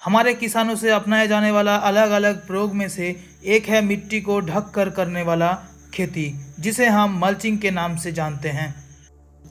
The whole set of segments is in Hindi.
हमारे किसानों से अपनाया जाने वाला अलग अलग प्रयोग में से एक है मिट्टी को ढक कर करने वाला खेती, जिसे हम मल्चिंग के नाम से जानते हैं।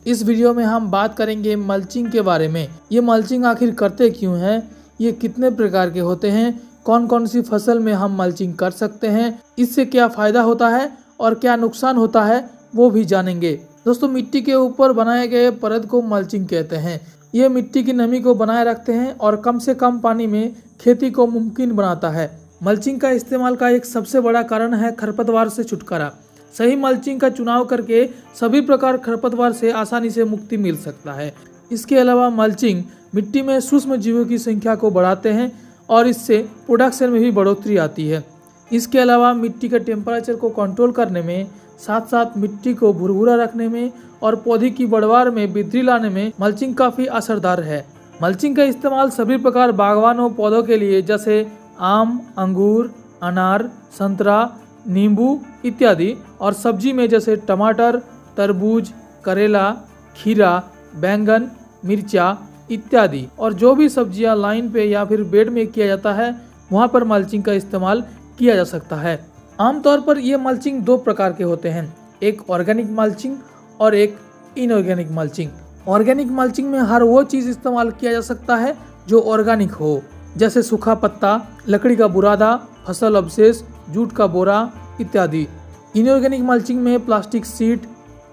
इस वीडियो में हम बात करेंगे मल्चिंग के बारे में। ये मल्चिंग आखिर करते क्यों हैं, ये कितने प्रकार के होते हैं, कौन कौन सी फसल में हम मल्चिंग कर सकते हैं, इससे क्या फायदा होता है और क्या नुकसान होता है, वो भी जानेंगे। दोस्तों, मिट्टी के ऊपर बनाए गए परत को मल्चिंग कहते हैं। ये मिट्टी की नमी को बनाए रखते हैं और कम से कम पानी में खेती को मुमकिन बनाता है। मल्चिंग का इस्तेमाल का एक सबसे बड़ा कारण है खरपतवार से छुटकारा। सही मल्चिंग का चुनाव करके सभी प्रकार खरपतवार से आसानी से मुक्ति मिल सकता है। इसके अलावा मल्चिंग मिट्टी में सूक्ष्म जीवों की संख्या को बढ़ाते हैं और इससे प्रोडक्शन में भी बढ़ोतरी आती है। इसके अलावा मिट्टी के टेम्परेचर को कंट्रोल करने में, साथ साथ मिट्टी को भुरभुरा रखने में और पौधे की बढ़वार में वृद्धि लाने में मल्चिंग काफ़ी असरदार है। मल्चिंग का इस्तेमाल सभी प्रकार बागवानों पौधों के लिए, जैसे आम, अंगूर, अनार, संतरा, नींबू इत्यादि, और सब्जी में जैसे टमाटर, तरबूज, करेला, खीरा, बैंगन, मिर्चा इत्यादि, और जो भी सब्जियां लाइन पे या फिर बेड में किया जाता है वहां पर मल्चिंग का इस्तेमाल किया जा सकता है। आमतौर पर ये मल्चिंग दो प्रकार के होते हैं, एक ऑर्गेनिक मल्चिंग और एक इनऑर्गेनिक मल्चिंग। ऑर्गेनिक मल्चिंग में हर वो चीज़ इस्तेमाल किया जा सकता है जो ऑर्गेनिक हो, जैसे सूखा पत्ता, लकड़ी का बुरादा, फसल अवशेष, जूट का बोरा इत्यादि। इनऑर्गेनिक मल्चिंग में प्लास्टिक शीट,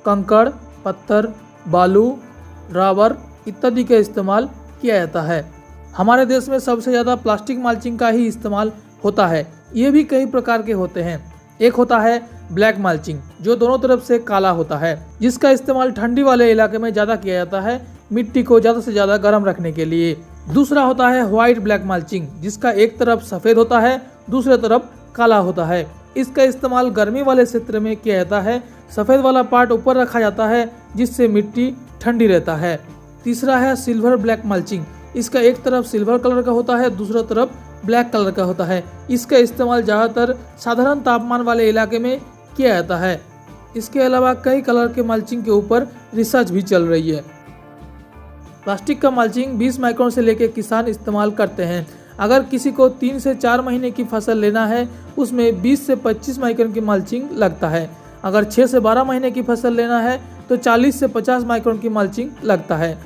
कंकड़, पत्थर, बालू, रबर इत्यादि का इस्तेमाल किया जाता है। हमारे देश में सबसे ज़्यादा प्लास्टिक मल्चिंग का ही इस्तेमाल होता है। ये भी कई प्रकार के होते हैं। एक होता है ब्लैक मल्चिंग, जो दोनों तरफ से काला होता है, जिसका इस्तेमाल ठंडी वाले इलाके में ज़्यादा किया जाता है, मिट्टी को ज़्यादा से ज़्यादा गर्म रखने के लिए। दूसरा होता है व्हाइट ब्लैक मल्चिंग, जिसका एक तरफ सफ़ेद होता है, दूसरे तरफ काला होता है। इसका इस्तेमाल गर्मी वाले क्षेत्र में किया जाता है। सफ़ेद वाला पार्ट ऊपर रखा जाता है, जिससे मिट्टी ठंडी रहता है। तीसरा है सिल्वर ब्लैक मल्चिंग। इसका एक तरफ सिल्वर कलर का होता है, दूसरा तरफ ब्लैक कलर का होता है। इसका इस्तेमाल ज़्यादातर साधारण तापमान वाले इलाके में किया जाता है। इसके अलावा कई कलर के मल्चिंग के ऊपर रिसर्च भी चल रही है। प्लास्टिक का मल्चिंग 20 माइक्रोन से लेकर किसान इस्तेमाल करते हैं। अगर किसी को 3 से 4 महीने की फसल लेना है, उसमें 20 से 25 माइक्रोन की मल्चिंग लगता है। अगर 6 से 12 महीने की फसल लेना है तो 40 से 50 माइक्रोन की मल्चिंग लगता है।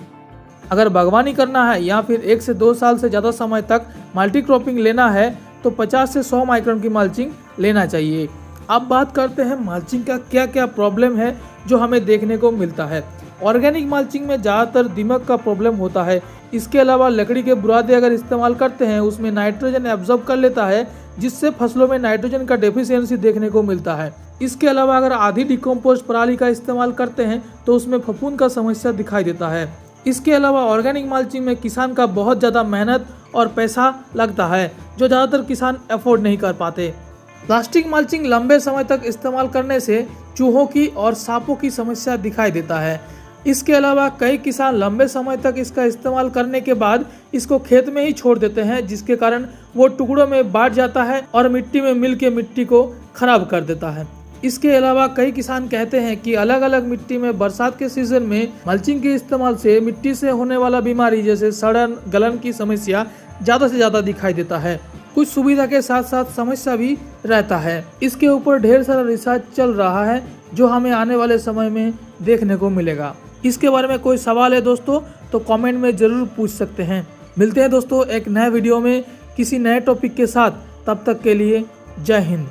अगर बागवानी करना है या फिर 1 से 2 साल से ज़्यादा समय तक मल्टी क्रॉपिंग लेना है तो 50 से 100 माइक्रोन की मल्चिंग लेना चाहिए। अब बात करते हैं मल्चिंग का क्या क्या प्रॉब्लम है जो हमें देखने को मिलता है। ऑर्गेनिक मल्चिंग में ज़्यादातर दीमक का प्रॉब्लम होता है। इसके अलावा लकड़ी के बुरादे अगर इस्तेमाल करते हैं, उसमें नाइट्रोजन एब्जॉर्ब कर लेता है, जिससे फसलों में नाइट्रोजन का डेफिशिएंसी देखने को मिलता है। इसके अलावा अगर आधी डिकम्पोस्ट पराली का इस्तेमाल करते हैं तो उसमें फफूंद का समस्या दिखाई देता है। इसके अलावा ऑर्गेनिक मल्चिंग में किसान का बहुत ज़्यादा मेहनत और पैसा लगता है, जो ज़्यादातर किसान अफोर्ड नहीं कर पाते। प्लास्टिक मल्चिंग लंबे समय तक इस्तेमाल करने से चूहों की और सांपों की समस्या दिखाई देता है। इसके अलावा कई किसान लंबे समय तक इसका इस्तेमाल करने के बाद इसको खेत में ही छोड़ देते हैं, जिसके कारण वो टुकड़ों में बांट जाता है और मिट्टी में मिल के मिट्टी को खराब कर देता है। इसके अलावा कई किसान कहते हैं कि अलग अलग मिट्टी में बरसात के सीजन में मल्चिंग के इस्तेमाल से मिट्टी से होने वाला बीमारी जैसे सड़न, गलन की समस्या ज़्यादा से ज़्यादा दिखाई देता है। कुछ सुविधा के साथ साथ समस्या भी रहता है। इसके ऊपर ढेर सारा रिसर्च चल रहा है, जो हमें आने वाले समय में देखने को मिलेगा। इसके बारे में कोई सवाल है दोस्तों तो कमेंट में ज़रूर पूछ सकते हैं। मिलते हैं दोस्तों एक नए वीडियो में किसी नए टॉपिक के साथ। तब तक के लिए जय हिंद।